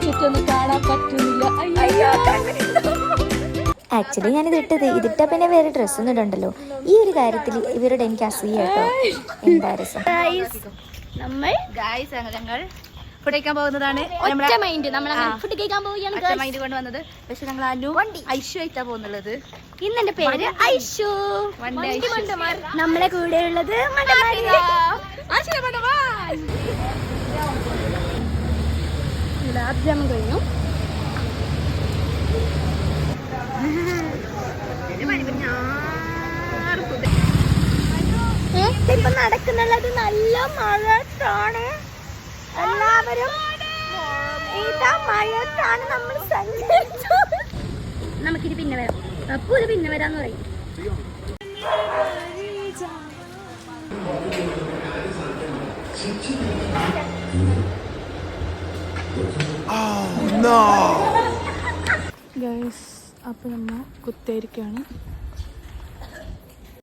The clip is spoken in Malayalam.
ചുറ്റൊന്നും കാണാൻ പറ്റുന്നില്ല. ആക്ച്വലി ഞാനിത് ഇതിട്ട പിന്നെ വേറെ ഡ്രസ്സൊന്നും ഇടണ്ടല്ലോ. ഈ ഒരു കാര്യത്തിൽ ഇവരുടെ എനിക്ക് അസൂയ കേട്ടോ. എന്താ രസം. നമ്മൾ ഞങ്ങൾ ഫുഡ് കഴിക്കാൻ പോകുന്നതാണ്. മൈൻഡ് കൊണ്ടുവന്നത്. പക്ഷെ ഞങ്ങൾ അനു ഐഷു ആയിട്ടാ പോകുന്നുള്ളത്. ഇന്ന് എന്റെ പേര് ഐഷു. നമ്മളെ കൂടെ ഉള്ളത് ഗുലാബ് ജാമുൻ കഴിഞ്ഞു. ഇപ്പൊ നടക്കുന്നുള്ളത് നല്ല മഴത്താണ്. എല്ലാവരും ഇതാ മഴത്താണ് നമ്മൾ സഞ്ചരിച്ചത്. നമുക്കിത് പിന്നെ വരാം. അപ്പൊ ഇത് പിന്നെ വരാന്ന് പറയും. ഗൈസ്, അപ്പൊ നമ്മ കുത്തേരിക്കാണ്.